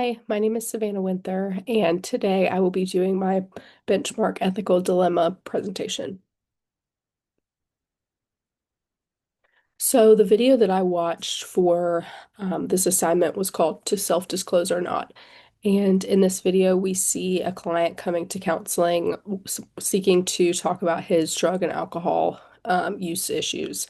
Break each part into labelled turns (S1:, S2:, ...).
S1: Hi, my name is Savannah Winther, and today I will be doing my benchmark ethical dilemma presentation. So, the video that I watched for this assignment was called To Self-Disclose or Not. And in this video, we see a client coming to counseling seeking to talk about his drug and alcohol use issues.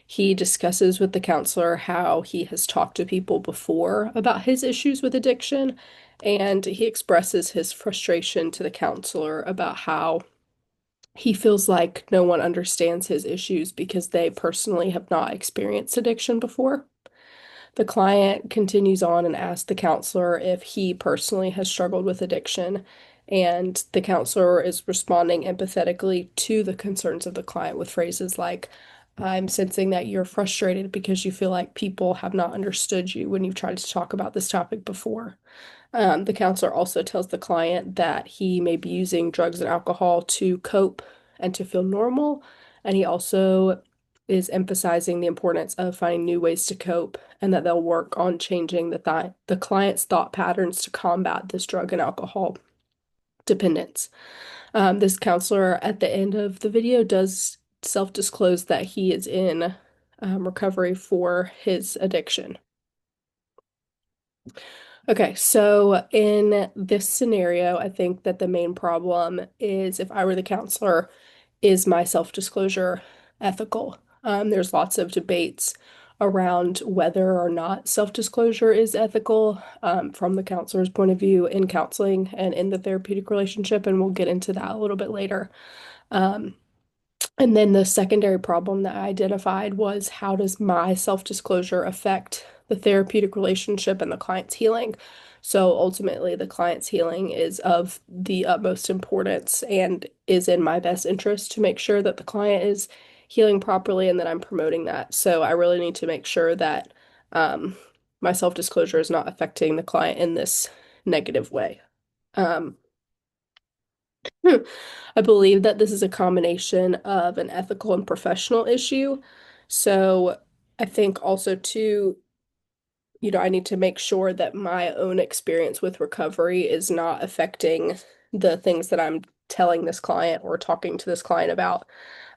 S1: He discusses with the counselor how he has talked to people before about his issues with addiction, and he expresses his frustration to the counselor about how he feels like no one understands his issues because they personally have not experienced addiction before. The client continues on and asks the counselor if he personally has struggled with addiction, and the counselor is responding empathetically to the concerns of the client with phrases like, I'm sensing that you're frustrated because you feel like people have not understood you when you've tried to talk about this topic before. The counselor also tells the client that he may be using drugs and alcohol to cope and to feel normal, and he also is emphasizing the importance of finding new ways to cope and that they'll work on changing the client's thought patterns to combat this drug and alcohol dependence. This counselor at the end of the video does self-disclose that he is in recovery for his addiction. Okay, so in this scenario, I think that the main problem is if I were the counselor, is my self-disclosure ethical? There's lots of debates around whether or not self-disclosure is ethical from the counselor's point of view in counseling and in the therapeutic relationship, and we'll get into that a little bit later. Um, and then the secondary problem that I identified was how does my self-disclosure affect the therapeutic relationship and the client's healing? So ultimately, the client's healing is of the utmost importance and is in my best interest to make sure that the client is healing properly and that I'm promoting that. So I really need to make sure that um, my self-disclosure is not affecting the client in this negative way. Um, I believe that this is a combination of an ethical and professional issue. So I think also too, I need to make sure that my own experience with recovery is not affecting the things that I'm telling this client or talking to this client about.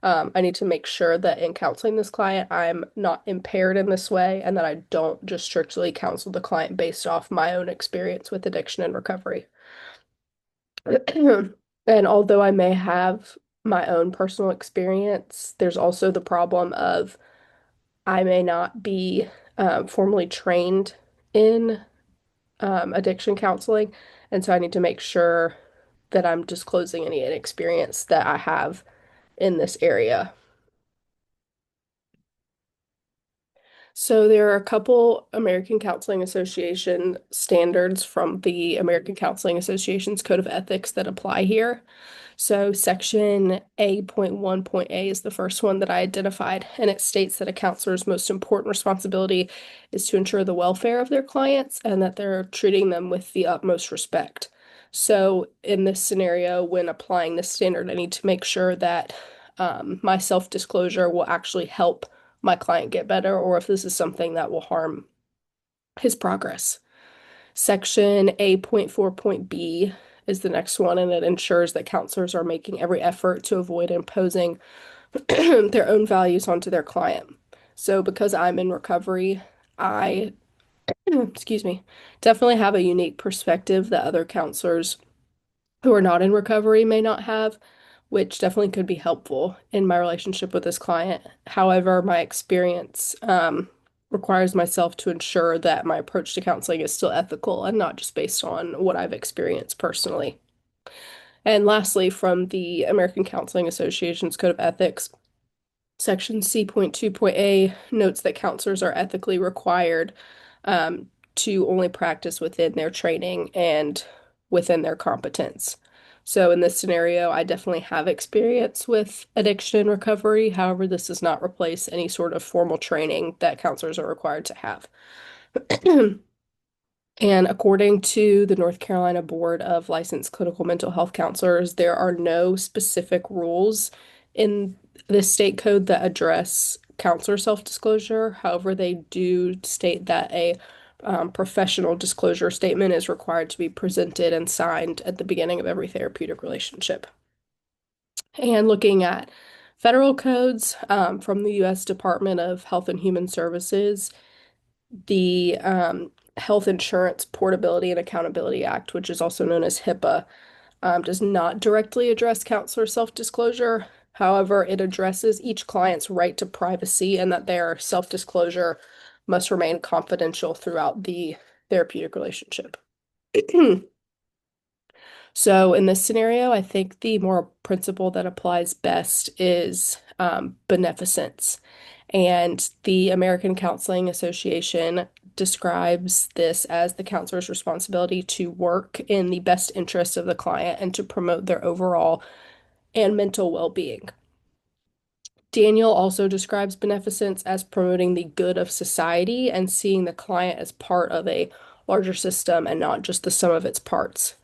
S1: I need to make sure that in counseling this client, I'm not impaired in this way and that I don't just strictly counsel the client based off my own experience with addiction and recovery. And although I may have my own personal experience, there's also the problem of I may not be formally trained in addiction counseling. And so I need to make sure that I'm disclosing any inexperience that I have in this area. So there are a couple American Counseling Association standards from the American Counseling Association's Code of Ethics that apply here. So section A.1.A is the first one that I identified, and it states that a counselor's most important responsibility is to ensure the welfare of their clients and that they're treating them with the utmost respect. So in this scenario, when applying this standard, I need to make sure that my self-disclosure will actually help my client get better or if this is something that will harm his progress. Section A.4.B is the next one, and it ensures that counselors are making every effort to avoid imposing their own values onto their client. So, because I'm in recovery, I, excuse me, definitely have a unique perspective that other counselors who are not in recovery may not have, which definitely could be helpful in my relationship with this client. However, my experience requires myself to ensure that my approach to counseling is still ethical and not just based on what I've experienced personally. And lastly, from the American Counseling Association's Code of Ethics, Section C.2.A notes that counselors are ethically required to only practice within their training and within their competence. So in this scenario, I definitely have experience with addiction and recovery. However, this does not replace any sort of formal training that counselors are required to have. And according to the North Carolina Board of Licensed Clinical Mental Health Counselors, there are no specific rules in the state code that address counselor self-disclosure. However, they do state that a professional disclosure statement is required to be presented and signed at the beginning of every therapeutic relationship. And looking at federal codes from the U.S. Department of Health and Human Services, the Health Insurance Portability and Accountability Act, which is also known as HIPAA, does not directly address counselor self-disclosure. However, it addresses each client's right to privacy and that their self-disclosure must remain confidential throughout the therapeutic relationship. So in this scenario, I think the moral principle that applies best is beneficence. And the American Counseling Association describes this as the counselor's responsibility to work in the best interest of the client and to promote their overall and mental well-being. Daniel also describes beneficence as promoting the good of society and seeing the client as part of a larger system and not just the sum of its parts.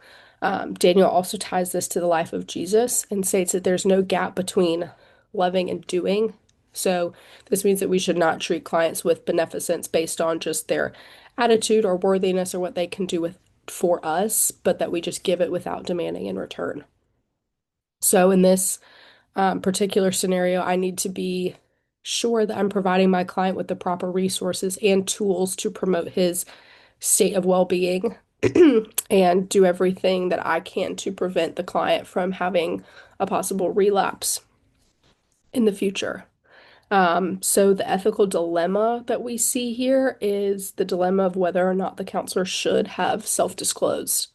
S1: Daniel also ties this to the life of Jesus and states that there's no gap between loving and doing. So this means that we should not treat clients with beneficence based on just their attitude or worthiness or what they can do with for us, but that we just give it without demanding in return. So in this particular scenario, I need to be sure that I'm providing my client with the proper resources and tools to promote his state of well-being and do everything that I can to prevent the client from having a possible relapse in the future. So the ethical dilemma that we see here is the dilemma of whether or not the counselor should have self-disclosed,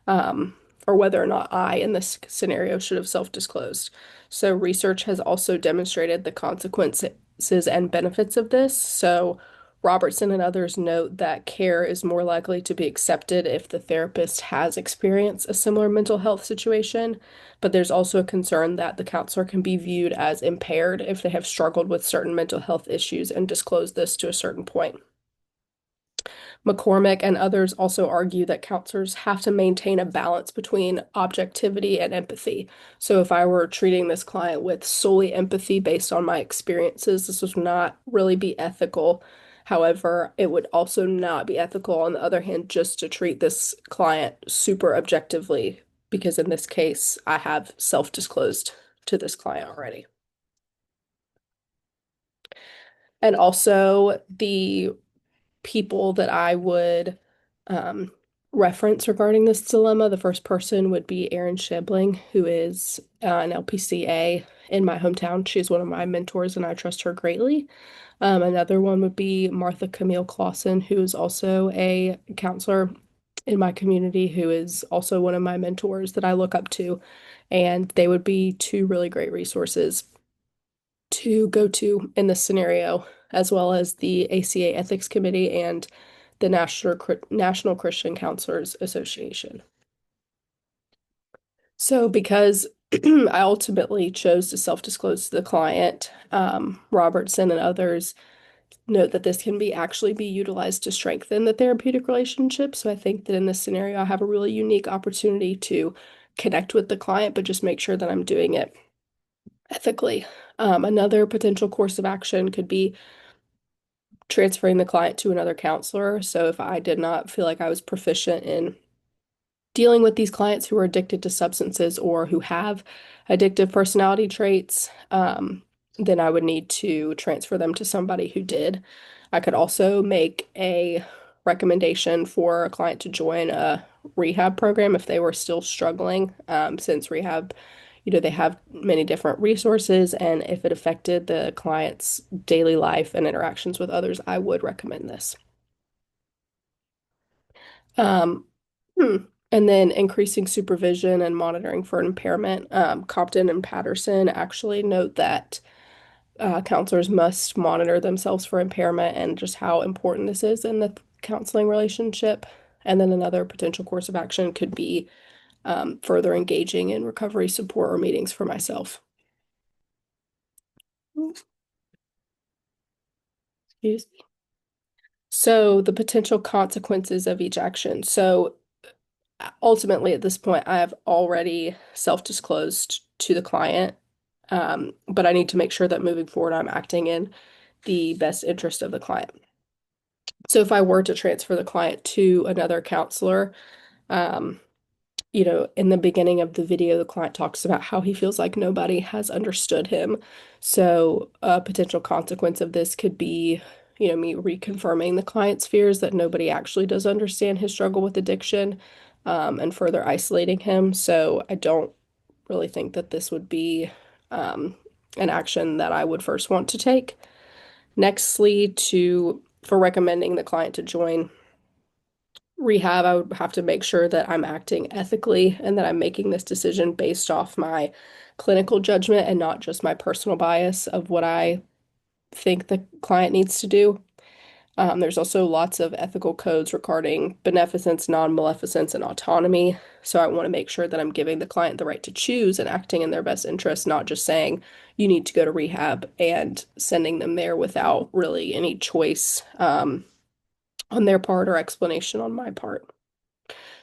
S1: um, or whether or not I, in this scenario, should have self-disclosed. So research has also demonstrated the consequences and benefits of this. So Robertson and others note that care is more likely to be accepted if the therapist has experienced a similar mental health situation, but there's also a concern that the counselor can be viewed as impaired if they have struggled with certain mental health issues and disclose this to a certain point. McCormick and others also argue that counselors have to maintain a balance between objectivity and empathy. So if I were treating this client with solely empathy based on my experiences, this would not really be ethical. However, it would also not be ethical, on the other hand, just to treat this client super objectively, because in this case, I have self-disclosed to this client already. And also the people that I would um, reference regarding this dilemma. The first person would be Erin Shebling, who is an LPCA in my hometown. She's one of my mentors, and I trust her greatly. Another one would be Martha Camille Clausen, who is also a counselor in my community, who is also one of my mentors that I look up to. And they would be two really great resources to go to in this scenario, as well as the ACA Ethics Committee and the National Christian Counselors Association. So, because I ultimately chose to self-disclose to the client, Robertson and others note that this can actually be utilized to strengthen the therapeutic relationship. So, I think that in this scenario, I have a really unique opportunity to connect with the client, but just make sure that I'm doing it ethically. Another potential course of action could be transferring the client to another counselor. So if I did not feel like I was proficient in dealing with these clients who are addicted to substances or who have addictive personality traits, then I would need to transfer them to somebody who did. I could also make a recommendation for a client to join a rehab program if they were still struggling, since rehab, they have many different resources, and if it affected the client's daily life and interactions with others, I would recommend this. Um, hmm. And then increasing supervision and monitoring for impairment. Compton and Patterson actually note that counselors must monitor themselves for impairment and just how important this is in the counseling relationship. And then another potential course of action could be further engaging in recovery support or meetings for myself. Excuse me. So the potential consequences of each action. So ultimately, at this point, I have already self-disclosed to the client, but I need to make sure that moving forward, I'm acting in the best interest of the client. So if I were to transfer the client to another counselor, um, in the beginning of the video, the client talks about how he feels like nobody has understood him. So a potential consequence of this could be, me reconfirming the client's fears that nobody actually does understand his struggle with addiction, and further isolating him. So I don't really think that this would be, an action that I would first want to take. Nextly, for recommending the client to join rehab, I would have to make sure that I'm acting ethically and that I'm making this decision based off my clinical judgment and not just my personal bias of what I think the client needs to do. There's also lots of ethical codes regarding beneficence, non-maleficence, and autonomy. So I want to make sure that I'm giving the client the right to choose and acting in their best interest, not just saying you need to go to rehab and sending them there without really any choice, on their part or explanation on my part.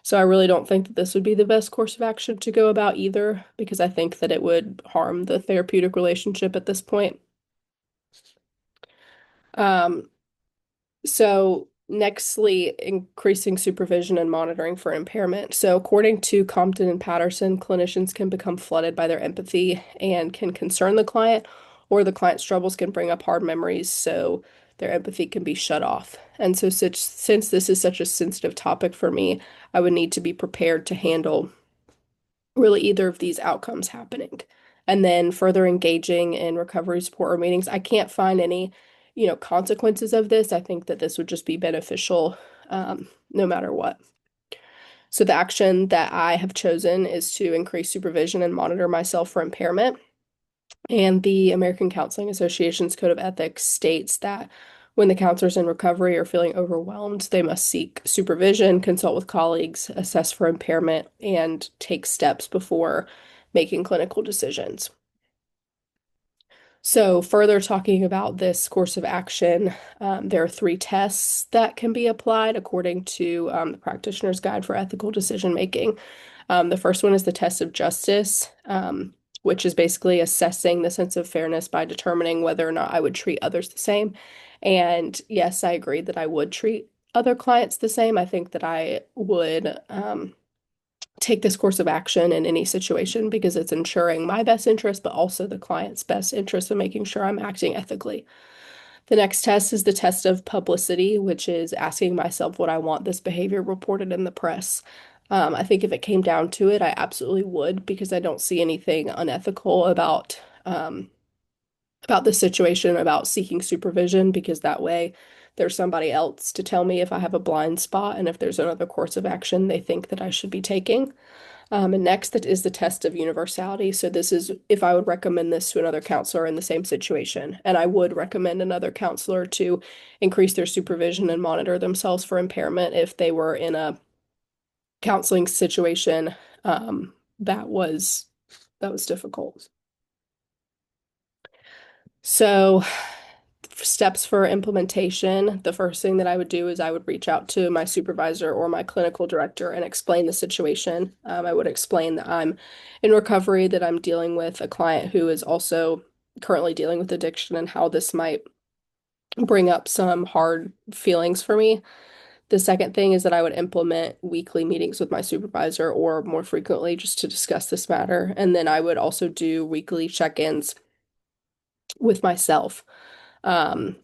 S1: So I really don't think that this would be the best course of action to go about either, because I think that it would harm the therapeutic relationship at this point. Um, so nextly, increasing supervision and monitoring for impairment. So according to Compton and Patterson, clinicians can become flooded by their empathy and can concern the client, or the client's troubles can bring up hard memories, so their empathy can be shut off. And so since this is such a sensitive topic for me, I would need to be prepared to handle really either of these outcomes happening. And then further engaging in recovery support or meetings. I can't find any, consequences of this. I think that this would just be beneficial, no matter what. So the action that I have chosen is to increase supervision and monitor myself for impairment. And the American Counseling Association's Code of Ethics states that when the counselors in recovery are feeling overwhelmed, they must seek supervision, consult with colleagues, assess for impairment, and take steps before making clinical decisions. So, further talking about this course of action, there are 3 tests that can be applied according to the Practitioner's Guide for Ethical Decision Making. The first one is the test of justice, which is basically assessing the sense of fairness by determining whether or not I would treat others the same. And yes, I agree that I would treat other clients the same. I think that I would, take this course of action in any situation because it's ensuring my best interest, but also the client's best interest in making sure I'm acting ethically. The next test is the test of publicity, which is asking myself what I want this behavior reported in the press. I think if it came down to it, I absolutely would because I don't see anything unethical about this situation, about seeking supervision, because that way there's somebody else to tell me if I have a blind spot and if there's another course of action they think that I should be taking. And next, that is the test of universality. So this is if I would recommend this to another counselor in the same situation. And I would recommend another counselor to increase their supervision and monitor themselves for impairment if they were in a counseling situation, that was difficult. So steps for implementation, the first thing that I would do is I would reach out to my supervisor or my clinical director and explain the situation. I would explain that I'm in recovery, that I'm dealing with a client who is also currently dealing with addiction and how this might bring up some hard feelings for me. The second thing is that I would implement weekly meetings with my supervisor or more frequently just to discuss this matter. And then I would also do weekly check-ins with myself. Um,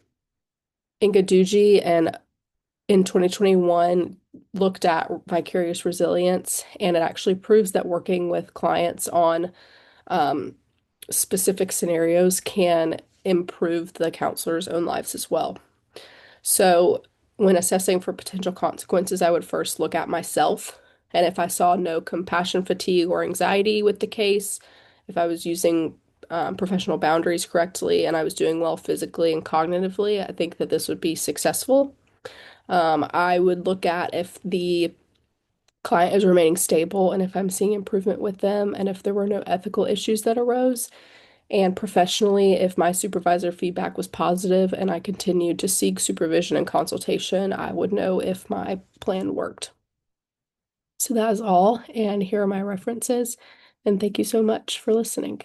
S1: Ngaduji and in 2021 looked at vicarious resilience, and it actually proves that working with clients on um, specific scenarios can improve the counselor's own lives as well. So, when assessing for potential consequences, I would first look at myself, and if I saw no compassion fatigue or anxiety with the case, if I was using professional boundaries correctly, and I was doing well physically and cognitively, I think that this would be successful. I would look at if the client is remaining stable and if I'm seeing improvement with them and if there were no ethical issues that arose. And professionally, if my supervisor feedback was positive and I continued to seek supervision and consultation, I would know if my plan worked. So that is all. And here are my references. And thank you so much for listening.